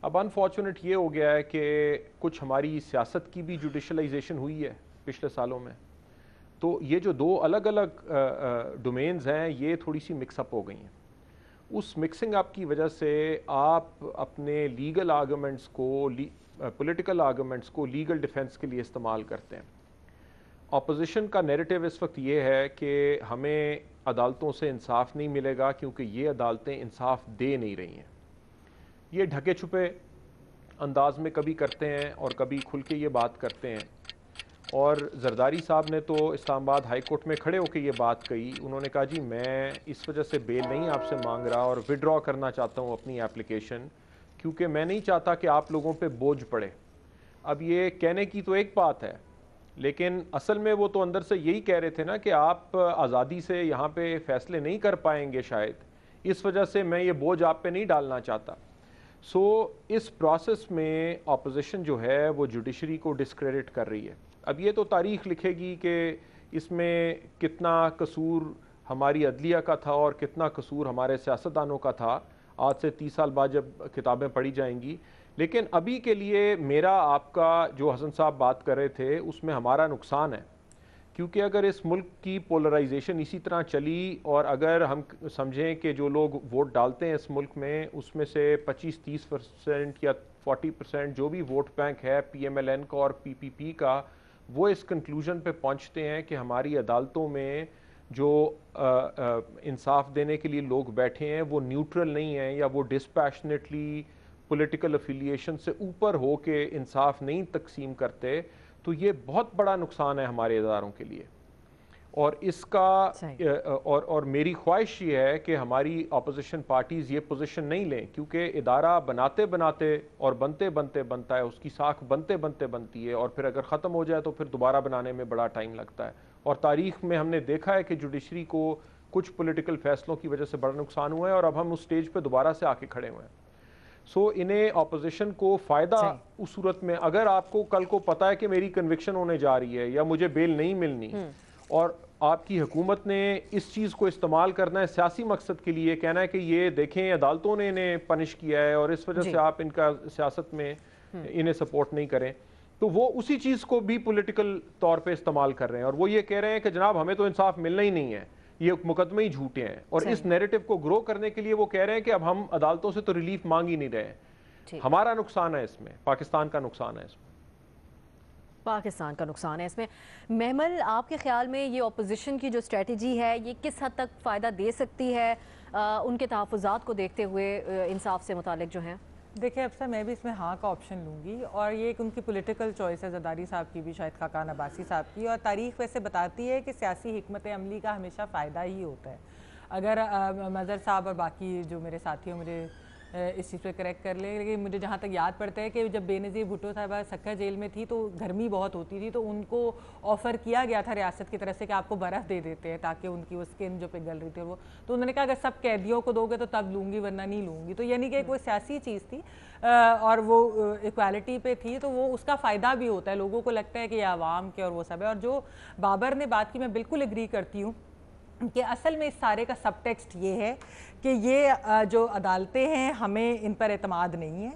C: अब अनफॉर्चुनेट ये हो गया है कि कुछ हमारी सियासत की भी जुडिशलाइजेशन हुई है पिछले सालों में, तो ये जो दो अलग अलग डोमेन्स हैं ये थोड़ी सी मिक्सअप हो गई हैं। उस मिक्सिंग अप की वजह से आप अपने लीगल आर्गूमेंट्स को, पॉलिटिकल आर्गूमेंट्स को लीगल डिफेंस के लिए इस्तेमाल करते हैं। अपोजिशन का नैरेटिव इस वक्त ये है कि हमें अदालतों से इंसाफ नहीं मिलेगा क्योंकि ये अदालतें इंसाफ दे नहीं रही हैं। ये ढके छुपे अंदाज में कभी करते हैं और कभी खुल के ये बात करते हैं। और जरदारी साहब ने तो इस्लामाबाद हाई कोर्ट में खड़े होकर ये बात कही। उन्होंने कहा जी मैं इस वजह से बेल नहीं आपसे मांग रहा और विड्रॉ करना चाहता हूँ अपनी एप्लीकेशन, क्योंकि मैं नहीं चाहता कि आप लोगों पे बोझ पड़े। अब ये कहने की तो एक बात है, लेकिन असल में वो तो अंदर से यही कह रहे थे ना कि आप आज़ादी से यहाँ पे फैसले नहीं कर पाएंगे शायद, इस वजह से मैं ये बोझ आप पे नहीं डालना चाहता। सो इस प्रोसेस में अपोजिशन जो है वो जुडिशरी को डिस्क्रेडिट कर रही है। अब ये तो तारीख लिखेगी कि इसमें कितना कसूर हमारी अदलिया का था और कितना कसूर हमारे सियासतदानों का था, आज से 30 साल बाद जब किताबें पढ़ी जाएंगी। लेकिन अभी के लिए मेरा आपका जो हसन साहब बात कर रहे थे उसमें हमारा नुकसान है, क्योंकि अगर इस मुल्क की पोलराइजेशन इसी तरह चली और अगर हम समझें कि जो लोग वोट डालते हैं इस मुल्क में उसमें से 25-30% या 40% जो भी वोट बैंक है PMLN का और PPP का, वो इस कंक्लूजन पे पहुंचते हैं कि हमारी अदालतों में जो इंसाफ देने के लिए लोग बैठे हैं वो न्यूट्रल नहीं हैं या वो डिस्पैशनेटली पॉलिटिकल अफिलिएशन से ऊपर हो के इंसाफ नहीं तकसीम करते, तो ये बहुत बड़ा नुकसान है हमारे इदारों के लिए। और इसका और मेरी ख्वाहिश ये है कि हमारी अपोजिशन पार्टीज़ ये पोजीशन नहीं लें, क्योंकि इदारा बनाते बनाते और बनते बनते बनता है, उसकी साख बनते बनते बनती है और फिर अगर ख़त्म हो जाए तो फिर दोबारा बनाने में बड़ा टाइम लगता है। और तारीख़ में हमने देखा है कि जुडिशरी को कुछ पॉलिटिकल फैसलों की वजह से बड़ा नुकसान हुआ है और अब हम उस स्टेज पर दोबारा से आके खड़े हुए हैं। सो इन्हें अपोजिशन को फ़ायदा उस सूरत में, अगर आपको कल को पता है कि मेरी कन्विक्शन होने जा रही है या मुझे बेल नहीं मिलनी और आपकी हुकूमत ने इस चीज़ को इस्तेमाल करना है सियासी मकसद के लिए, कहना है कि ये देखें अदालतों ने इन्हें पनिश किया है और इस वजह से आप इनका सियासत में इन्हें सपोर्ट नहीं करें, तो वो उसी चीज़ को भी पॉलिटिकल तौर पे इस्तेमाल कर रहे हैं और वो ये कह रहे हैं कि जनाब हमें तो इंसाफ मिलना ही नहीं है, ये मुकदमे ही झूठे हैं। और इस नैरेटिव को ग्रो करने के लिए वो कह रहे हैं कि अब हम अदालतों से तो रिलीफ मांग ही नहीं रहे हैं। हमारा नुकसान है इसमें, पाकिस्तान का नुकसान है इसमें।
A: पाकिस्तान का नुकसान है इसमें। महमल, आपके ख्याल में ये अपोजिशन की जो स्ट्रेटजी है ये किस हद तक फ़ायदा दे सकती है उनके तहफ़्फ़ुज़ात को देखते हुए इंसाफ से मुतालिक जो हैं?
F: देखिए अब मैं भी इसमें हाँ का ऑप्शन लूँगी, और ये एक उनकी पॉलिटिकल चॉइस है, ज़रदारी साहब की भी, शायद खाकान अब्बासी साहब की, और तारीख़ वैसे बताती है कि सियासी हिकमत अमली का हमेशा फ़ायदा ही होता है। अगर मज़हर साहब और बाकी जो मेरे साथी मुझे इस चीज़ पे करेक्ट कर ले, लेकिन मुझे जहाँ तक याद पड़ता है कि जब बेनज़ीर भुट्टो साहबा सक्खर जेल में थी तो गर्मी बहुत होती थी, तो उनको ऑफ़र किया गया था रियासत की तरफ से कि आपको बर्फ़ दे देते हैं ताकि उनकी वो स्किन जो पिघल रही थी वो, तो उन्होंने कहा अगर सब कैदियों को दोगे तो तब लूँगी वरना नहीं लूँगी। तो यानी कि एक वो सियासी चीज़ थी और वो इक्वालिटी पे थी, तो वो उसका फ़ायदा भी होता है। लोगों को लगता है कि ये आवाम के और वो सब है। और जो बाबर ने बात की, मैं बिल्कुल एग्री करती हूँ कि असल में इस सारे का सब टेक्स्ट ये है कि ये जो अदालतें हैं हमें इन पर एतमाद नहीं है,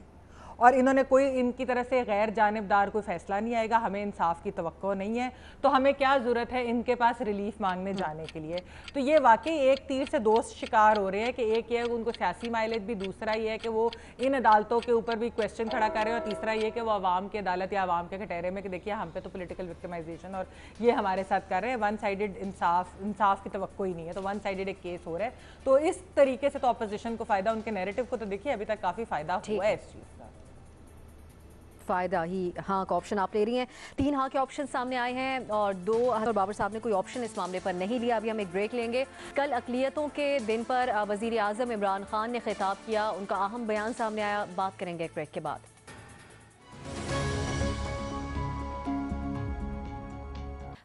F: और इन्होंने कोई इनकी तरह से गैर जानिबदार कोई फ़ैसला नहीं आएगा, हमें इंसाफ की तवक्को नहीं है, तो हमें क्या ज़रूरत है इनके पास रिलीफ मांगने जाने के लिए। तो ये वाकई एक तीर से दो शिकार हो रहे हैं कि एक ये है उनको सियासी माइलेज भी, दूसरा ये है कि वो इन अदालतों के ऊपर भी क्वेश्चन खड़ा कर रहे हैं, और तीसरा ये कि वो आवाम की अदालत या आवाम के कटहरे में कि देखिए हम पे तो पोलिटिकल विक्टिमाइजेशन और ये हमारे साथ कर रहे हैं, वन साइडेड इंसाफ की तवक्को ही नहीं है, तो वन साइडेड एक केस हो रहा है। तो इस तरीके से तो अपोजिशन को फ़ायदा, उनके नैरेटिव को तो देखिए अभी तक काफ़ी फ़ायदा हुआ है इस चीज़ का।
A: फ़ायदा ही हाँ का ऑप्शन आप ले रही हैं। 3 हाँ के ऑप्शन सामने आए हैं और 2 और बाबर साहब ने कोई ऑप्शन इस मामले पर नहीं लिया। अभी हम एक ब्रेक लेंगे। कल अक़लियतों के दिन पर वज़ीर आज़म इमरान खान ने खिताब किया, उनका अहम बयान सामने आया, बात करेंगे एक ब्रेक के बाद।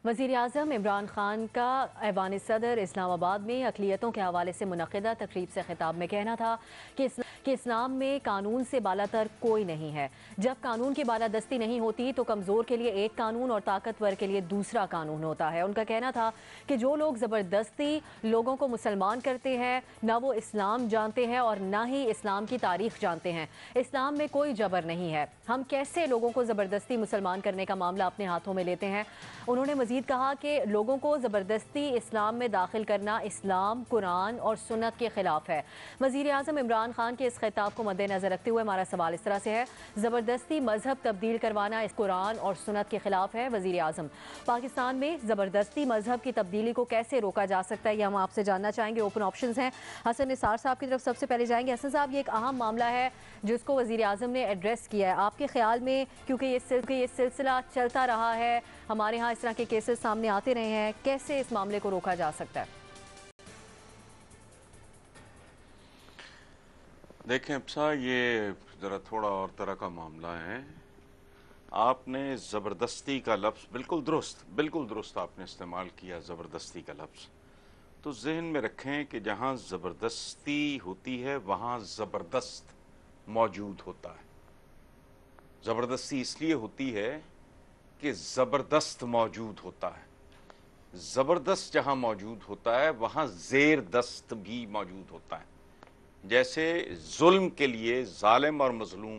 A: वज़ीर आज़म इमरान खान का ऐवान सदर इस्लामाबाद में अक़लियतों के हवाले से मुनक़िदा तकरीब से खिताब में कहना था कि इस्लाम में कानून से बालातर कोई नहीं है। जब कानून की बालादस्ती नहीं होती तो कमज़ोर के लिए एक कानून और ताकतवर के लिए दूसरा कानून होता है। उनका कहना था कि जो लोग ज़बरदस्ती लोगों को मुसलमान करते हैं ना वो इस्लाम जानते हैं और ना ही इस्लाम की तारीख़ जानते हैं। इस्लाम में कोई जबर नहीं है। हम कैसे लोगों को ज़बरदस्ती मुसलमान करने का मामला अपने हाथों में लेते हैं। उन्होंने मज़ीद कहा कि लोगों को ज़बरदस्ती इस्लाम में दाखिल करना इस्लाम, कुरान और सुन्नत के ख़िलाफ़ है। वज़ीर आज़म इमरान खान के इस खिताब को मद्देनज़र रखते हुए हमारा सवाल इस तरह से है, ज़बरदस्ती मजहब तब्दील करवाना इस कुरान और सुन्नत के ख़िलाफ़ है। वज़ीर आज़म, पाकिस्तान में ज़बरदस्ती मजहब की तब्दीली को कैसे रोका जा सकता है, ये हम आपसे जानना चाहेंगे। ओपन ऑप्शंस हैं। हसन निसार साहब की तरफ सबसे पहले जाएंगे। हसन साहब, ये एक अहम मामला है जिसको वज़ीर आज़म ने एड्रेस किया है। आपके ख्याल में, क्योंकि ये सिलसिला चलता रहा है, हमारे यहाँ इस तरह के केसेस सामने आते रहे हैं, कैसे इस मामले को रोका जा सकता है?
B: देखें अब्सा, ये ज़रा थोड़ा और तरह का मामला है। आपने ज़बरदस्ती का लफ्ज़ बिल्कुल दुरुस्त आपने इस्तेमाल किया, ज़बरदस्ती का लफ्ज़। तो जहन में रखें कि जहाँ ज़बरदस्ती होती है वहाँ ज़बरदस्त मौजूद होता है। ज़बरदस्ती इसलिए होती है कि ज़बरदस्त मौजूद होता है। ज़बरदस्त जहाँ मौजूद होता है वहाँ ज़ेर दस्त भी मौजूद होता है। जैसे जुल्म के लिए जालिम और मजलूम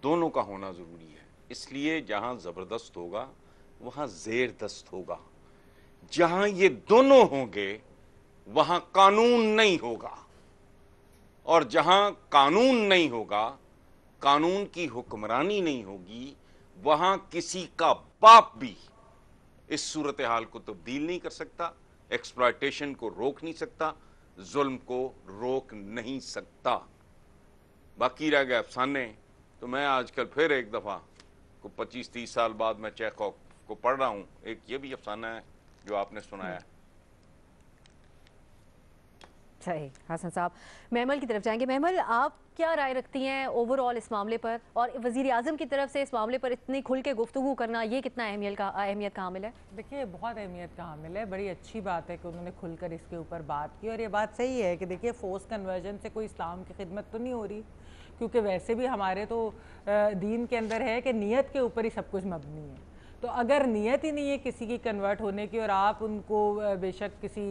B: दोनों का होना ज़रूरी है, इसलिए जहाँ ज़बरदस्त होगा वहाँ ज़ेर दस्त होगा। जहाँ ये दोनों होंगे वहाँ कानून नहीं होगा, और जहाँ कानून नहीं होगा, कानून की हुक्मरानी नहीं होगी, वहाँ किसी का बाप भी इस सूरत हाल को तब्दील नहीं कर सकता, एक्सप्लॉयटेशन को रोक नहीं सकता, जुल्म को रोक नहीं सकता। बाकी रह गए अफसाने। तो मैं आजकल फिर एक दफ़ा को 25-30 साल बाद मैं चेखोव को पढ़ रहा हूँ। एक ये भी अफसाना है जो आपने सुनाया।
A: सही। हसन साहब, महमल की तरफ जाएंगे। महमल, आप क्या राय रखती हैं ओवरऑल इस मामले पर, और वज़ीर आज़म की तरफ से इस मामले पर इतनी खुल के गुफ्तगू करना ये कितना अहमियत का हामिल है? देखिए,
F: बहुत अहमियत का हामिल है। बड़ी अच्छी बात है कि उन्होंने खुलकर इसके ऊपर बात की, और ये बात सही है कि देखिए फोर्स कन्वर्जन से कोई इस्लाम की खिदमत तो नहीं हो रही, क्योंकि वैसे भी हमारे तो दीन के अंदर है कि नीयत के ऊपर ही सब कुछ मबनी है। तो तो अगर नीयत ही नहीं है किसी की कन्वर्ट होने की और आप उनको बेशक किसी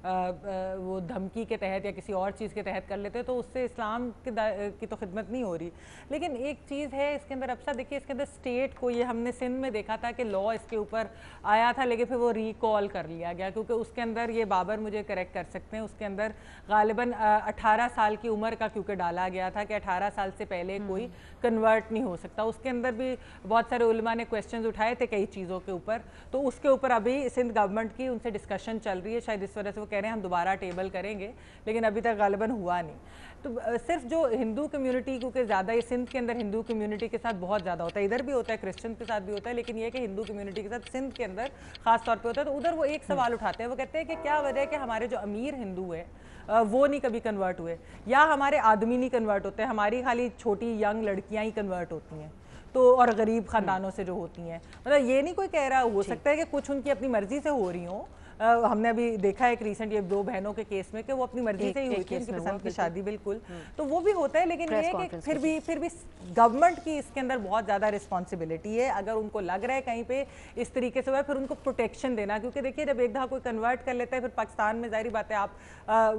F: वो धमकी के तहत या किसी और चीज़ के तहत कर लेते हैं तो उससे इस्लाम की तो खिदमत नहीं हो रही। लेकिन एक चीज़ है इसके अंदर, अब देखिए इसके अंदर स्टेट को, ये हमने सिंध में देखा था कि लॉ इसके ऊपर आया था लेकिन फिर वो रिकॉल कर लिया गया, क्योंकि उसके अंदर, ये बाबर मुझे करेक्ट कर सकते हैं, उसके अंदर गालिबन 18 साल की उम्र का क्योंकि डाला गया था कि 18 साल से पहले कोई कन्वर्ट नहीं हो सकता। उसके अंदर भी बहुत सारे उलमा ने क्वेश्चंस उठाए थे कई चीज़ों के ऊपर, तो उसके ऊपर अभी सिंध गवर्नमेंट की उनसे डिस्कशन चल रही है, शायद इस वजह से वो कह रहे हैं हम दोबारा टेबल करेंगे, लेकिन अभी तक गालिबन हुआ नहीं। तो सिर्फ जो हिंदू कम्युनिटी, क्योंकि ज़्यादा ये सिंध के अंदर हिंदू कम्युनिटी के साथ बहुत ज़्यादा होता है, इधर भी होता है, क्रिश्चियन के साथ भी होता है, लेकिन ये कि हिंदू कम्युनिटी के साथ सिंध के अंदर खास तौर पे होता है। तो उधर वो एक सवाल उठाते हैं, वो कहते हैं कि क्या वजह है कि हमारे जो अमीर हिंदू है वो नहीं कभी कन्वर्ट हुए, या हमारे आदमी नहीं कन्वर्ट होते, हमारी खाली छोटी यंग लड़कियां ही कन्वर्ट होती हैं, तो और गरीब ख़ानदानों से जो होती हैं। मतलब ये नहीं कोई कह रहा, हो सकता है कि कुछ उनकी अपनी मर्जी से हो रही हों। हमने अभी देखा है एक रिसेंट ये 2 बहनों के केस में कि वो अपनी मर्जी से ही हुई थी, उनकी पसंद की शादी, बिल्कुल, तो वो भी होता है। लेकिन ये कि फिर भी गवर्नमेंट की इसके अंदर बहुत ज़्यादा रिस्पॉन्सिबिलिटी है। अगर उनको लग रहा है कहीं पे इस तरीके से हुआ है, फिर उनको प्रोटेक्शन देना, क्योंकि देखिए जब एक दफ़ा कोई कन्वर्ट कर लेता है, फिर पाकिस्तान में जाहिर बात है आप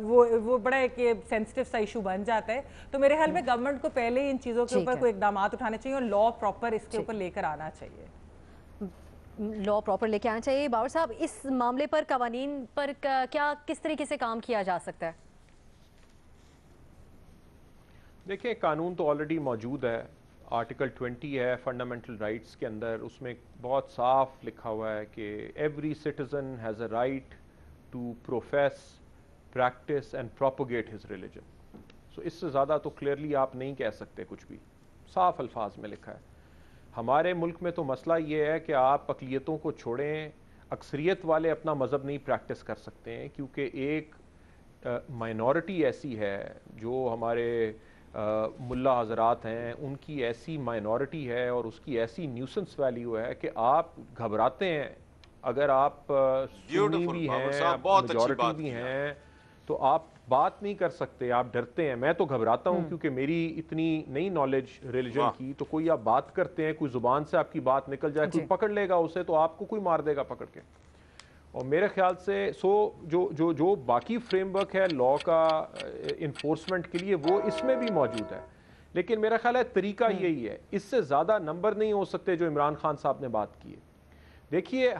F: वो बड़ा एक सेंसिटिव सा इशू बन जाता है। तो मेरे ख्याल में गवर्नमेंट को पहले ही इन चीज़ों के ऊपर कोई इकदाम उठाने चाहिए और लॉ प्रॉपर इसके ऊपर लेकर आना चाहिए,
A: लॉ प्रॉपर लेके आना चाहिए। बाबर साहब, इस मामले पर कवानीन पर क्या किस तरीके से काम किया जा सकता है?
C: देखिए, कानून तो ऑलरेडी मौजूद है, आर्टिकल 20 है फंडामेंटल राइट्स के अंदर, उसमें बहुत साफ लिखा हुआ है कि every citizen has a right to profess, practice and propagate his religion. So इससे ज़्यादा तो क्लियरली आप नहीं कह सकते, कुछ भी साफ अल्फाज में लिखा है। हमारे मुल्क में तो मसला ये है कि आप अक़लियतों को छोड़ें, अक्सरियत वाले अपना मज़हब नहीं प्रैक्टिस कर सकते हैं, क्योंकि एक माइनॉरिटी ऐसी है जो हमारे मुल्ला हजरात हैं, उनकी ऐसी माइनॉरिटी है और उसकी ऐसी न्यूसेंस वैल्यू है कि आप घबराते हैं। अगर आप सुन्नी भी हैं, मेजॉरिटी भी हैं, तो आप बात नहीं कर सकते, आप डरते हैं। मैं तो घबराता हूं क्योंकि मेरी इतनी नहीं नॉलेज रिलीजन की, तो कोई आप बात करते हैं, कोई जुबान से आपकी बात निकल जाए, कोई पकड़ लेगा उसे, तो आपको कोई मार देगा पकड़ के। और मेरे ख्याल से जो बाकी फ्रेमवर्क है लॉ का इन्फोर्समेंट के लिए, वो इसमें भी मौजूद है। लेकिन मेरा ख्याल है तरीका यही है, इससे ज़्यादा नंबर नहीं हो सकते जो इमरान खान साहब ने बात की है। देखिए,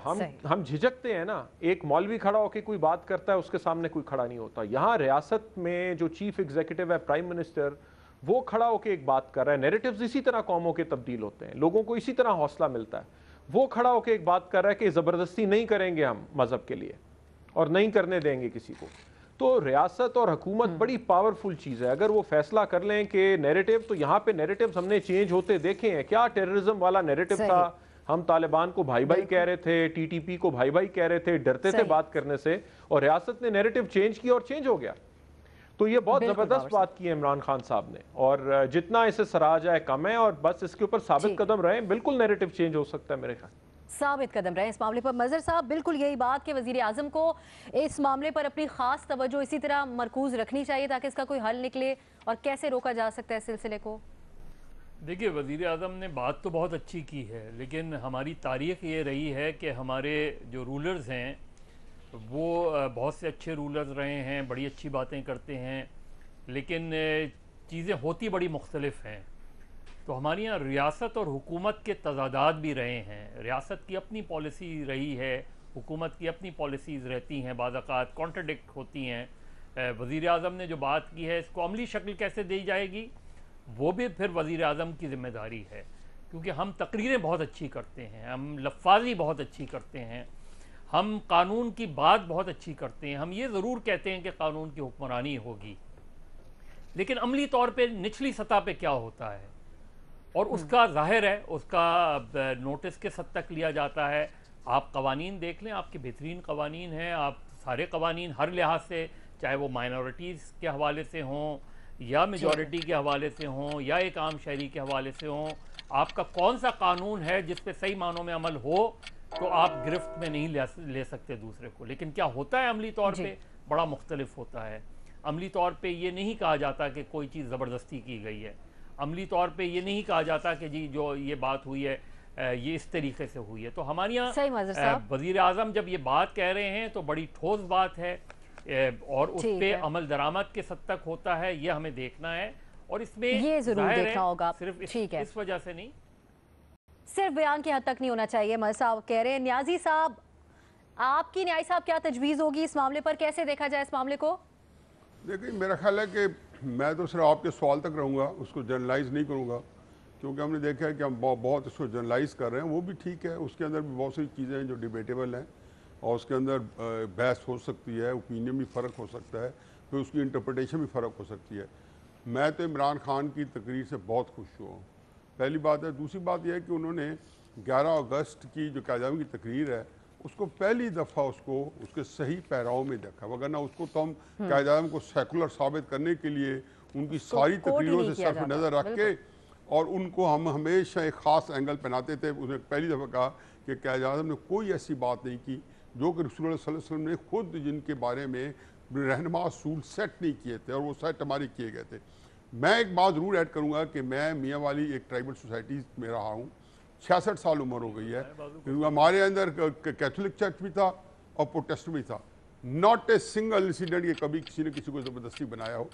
C: हम झिझकते हैं ना, एक मौलवी खड़ा होकर कोई बात करता है, उसके सामने कोई खड़ा नहीं होता। यहाँ रियासत में जो चीफ एग्जीक्यूटिव है, प्राइम मिनिस्टर, वो खड़ा होकर एक बात कर रहा है। नैरेटिव्स इसी तरह कौमों के तब्दील होते हैं, लोगों को इसी तरह हौसला मिलता है। वो खड़ा होकर एक बात कर रहा है कि ज़बरदस्ती नहीं करेंगे हम मज़हब के लिए और नहीं करने देंगे किसी को। तो रियासत और हुकूमत बड़ी पावरफुल चीज़ है। अगर वो फैसला कर लें कि नैरेटिव, तो यहाँ पे नैरेटिव्स हमने चेंज होते देखे हैं। क्या टेररिज्म वाला नैरेटिव था, हम तालिबान को भाई भाई कह रहे थे, टीटीपी को भाई भाई कह रहे थे, डरते थे बात करने से, और रियासत ने नैरेटिव चेंज किया और चेंज हो गया। तो ये बहुत ज़बरदस्त बात की है इमरान खान साहब ने, और जितना इसे सराहा जाए कम है, और बस इसके ऊपर साबित कदम रहे, बिल्कुल नैरेटिव चेंज हो सकता है मेरे ख्याल।
A: साबित कदम रहे इस मामले पर। मजहर साहब, बिल्कुल यही बात कि वज़ीर आज़म को इस मामले पर अपनी खास तवज्जो इसी तरह मरकूज रखनी चाहिए ताकि इसका कोई हल निकले, और कैसे रोका जा सकता है इस सिलसिले को?
E: देखिए, वज़ीर आज़म ने बात तो बहुत अच्छी की है, लेकिन हमारी तारीख़ ये रही है कि हमारे जो रूलर्स हैं वो बहुत से अच्छे रूलर्स रहे हैं, बड़ी अच्छी बातें करते हैं, लेकिन चीज़ें होती बड़ी मुख्तलिफ हैं। तो हमारे यहाँ रियासत और हुकूमत के तज़ादात भी रहे हैं। रियासत की अपनी पॉलिसी रही है, हुकूमत की अपनी पॉलिसीज़ रहती हैं, बाज़ औक़ात कॉन्ट्रडिक्ट होती हैं। वज़ीर आज़म ने जो बात की है, इसको अमली शक्ल कैसे दी जाएगी, वो भी फिर वज़ीर आज़म की ज़िम्मेदारी है, क्योंकि हम तकरीरें बहुत अच्छी करते हैं, हम लफ्ज़ी बहुत अच्छी करते हैं, हम कानून की बात बहुत अच्छी करते हैं, हम ये ज़रूर कहते हैं कि कानून की हुक्मरानी होगी, लेकिन अमली तौर पे निचली सतह पे क्या होता है, और उसका ज़ाहिर है उसका नोटिस के सद तक लिया जाता है। आप कवानीन देख लें, आपके बेहतरीन कवानीन हैं, आप सारे कवानीन हर लिहाज से, चाहे वो माइनॉरिटीज़ के हवाले से हों या मेजॉरिटी के हवाले से हों या एक आम शहरी के हवाले से हों, आपका कौन सा कानून है जिस पे सही मानों में अमल हो, तो आप गिरफ्त में नहीं ले सकते दूसरे को। लेकिन क्या होता है अमली तौर पे, बड़ा मुख्तलिफ होता है। अमली तौर पे ये नहीं कहा जाता कि कोई चीज़ ज़बरदस्ती की गई है, अमली तौर पे ये नहीं कहा जाता कि जी जो ये बात हुई है ये इस तरीके से हुई है। तो हमारे
A: सही
E: यहाँ
A: मज़हर साहब।
E: वज़ीर आज़म जब ये बात कह रहे हैं तो बड़ी ठोस बात है, और उस
A: ठीक
E: पे
A: है।
E: अमल दरामद के हद तक होता है, ये हमें देखना है। और इसमें
A: ये ज़रूर
E: ज़ाहिर है,
A: देखना होगा।
E: सिर्फ
A: ठीक है।
E: इस वजह से नहीं,
A: सिर्फ बयान की हद तक नहीं होना चाहिए। मर साहब कह रहे हैं। न्याजी साहब, आपकी न्याय साहब क्या तजवीज़ होगी इस मामले पर, कैसे देखा जाए इस मामले को?
D: देखिए, मेरा ख्याल है कि मैं तो सिर्फ आपके सवाल तक रहूँगा, उसको जनरलाइज नहीं करूँगा, क्योंकि हमने देखा है कि हम बहुत इसको जनरलाइज कर रहे हैं। वो भी ठीक है, उसके अंदर भी बहुत सारी चीज़ें हैं जो डिबेटेबल हैं और उसके अंदर बहस हो सकती है, ओपिनियन भी फ़र्क हो सकता है, फिर उसकी इंटरप्रटेशन भी फ़र्क हो सकती है। मैं तो इमरान खान की तकरीर से बहुत खुश हुआ हूँ, पहली बात है। दूसरी बात यह है कि उन्होंने 11 अगस्त की जो क़यादत की तकरीर है उसको पहली दफ़ा उसको उसके सही पैराओं में देखा, वरना उसको तो हम क़यादत को सेकुलर साबित करने के लिए उनकी सारी तकरीरों से सिर्फ नज़र रख के और उनको हम हमेशा एक ख़ास एंगल पहनाते थे। उसने पहली दफ़ा कहा कि क़यादत ने कोई ऐसी बात नहीं की जो कि रसूल सल्लल्लाहु अलैहि वसल्लम ने खुद जिनके बारे में रहनुमा असूल सेट नहीं किए थे और वो सेट हमारे किए गए थे। मैं एक बात ज़रूर ऐड करूँगा कि मैं मियाँ वाली एक ट्राइबल सोसाइटी में रहा हूँ, 66 साल उम्र हो गई है, क्योंकि हमारे अंदर कैथोलिक चर्च भी था और प्रोटेस्टेंट भी था। नॉट ए सिंगल इंसिडेंट ये कभी किसी ने किसी को ज़बरदस्ती बनाया हो।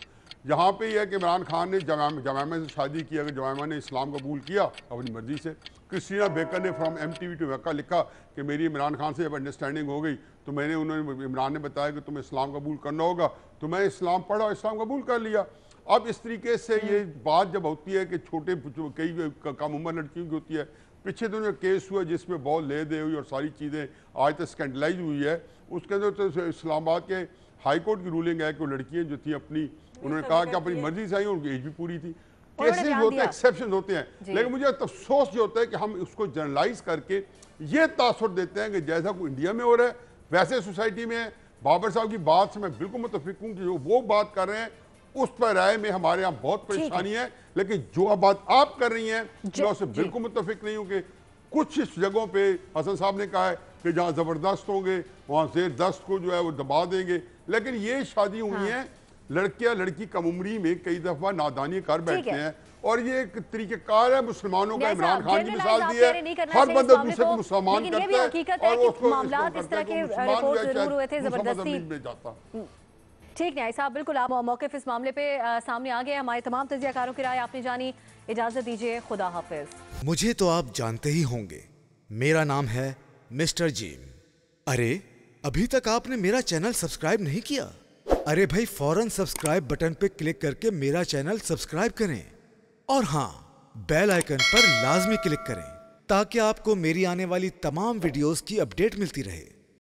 D: यहाँ पे यह है कि इमरान खान ने जमामा से शादी की, अगर जमामा ने इस्लाम कबूल किया अपनी मर्जी से। क्रिस्टीना बेकर ने फ्रॉम MTV टू मक्का लिखा कि मेरी इमरान खान से जब अंडरस्टैंडिंग हो गई तो इमरान ने बताया कि तुम्हें इस्लाम कबूल करना होगा, तो मैं इस्लाम पढ़ा, इस्लाम कबूल कर लिया। अब इस तरीके से ये बात जब होती है कि छोटे कई कम उम्र लड़कियों की होती है, पीछे तो जो केस हुआ जिसमें बहुत ले दे हुई और सारी चीज़ें आज तक स्कैंडलाइज हुई है, उसके अंदर तो इस्लामाबाद के हाई कोर्ट की रूलिंग है कि वो लड़कियाँ जो थी अपनी, उन्होंने कहा कि अपनी मर्जी से आई, उनकी एज भी पूरी थी। केसेस होते हैं, एक्सेप्शन होते हैं, लेकिन मुझे अफसोस जो होता है कि हम उसको जनरलाइज करके ये तासुर देते हैं कि जैसा कोई इंडिया में हो रहा है वैसे सोसाइटी में है। बाबर साहब की बात से मैं बिल्कुल मुतफिक हूँ कि जो वो बात कर रहे हैं उस पर राय में हमारे यहाँ बहुत परेशानी है, लेकिन जो बात आप कर रही हैं मैं उससे बिल्कुल मुतफिक नहीं हूँ कि कुछ इस जगहों पे हसन साहब ने कहा है कि जहाँ ज़बरदस्त होंगे वहाँ जेर दस्त को जो है वो दबा देंगे, लेकिन ये शादी हुई है लड़कियां लड़की कम उम्री में कई दफा नादानी कर बैठते हैं और ये एक तरीकेकार है मुसलमानों का। इमरान खान की मिसाल दी है, हर बंदा दूसरे को मुसलमान करता है और उसको
A: मामलात इस तरह के रिपोर्ट जरूर हुए थे जबरदस्ती। ठीक है साहब, बिल्कुल आप मौक़िफ़ इस मामले पे सामने आ गए। हमारे तमाम तजियाकारों की राय आपने जानी, इजाजत दीजिए, खुदा हाफिज।
G: मुझे तो आप जानते ही होंगे, मेरा नाम है मिस्टर जीम। अरे अभी तक आपने मेरा चैनल सब्सक्राइब नहीं किया? अरे भाई फौरन सब्सक्राइब बटन पे क्लिक करके मेरा चैनल सब्सक्राइब करें और हाँ, बेल आइकन पर लाजमी क्लिक करें ताकि आपको मेरी आने वाली तमाम वीडियोस की अपडेट मिलती रहे।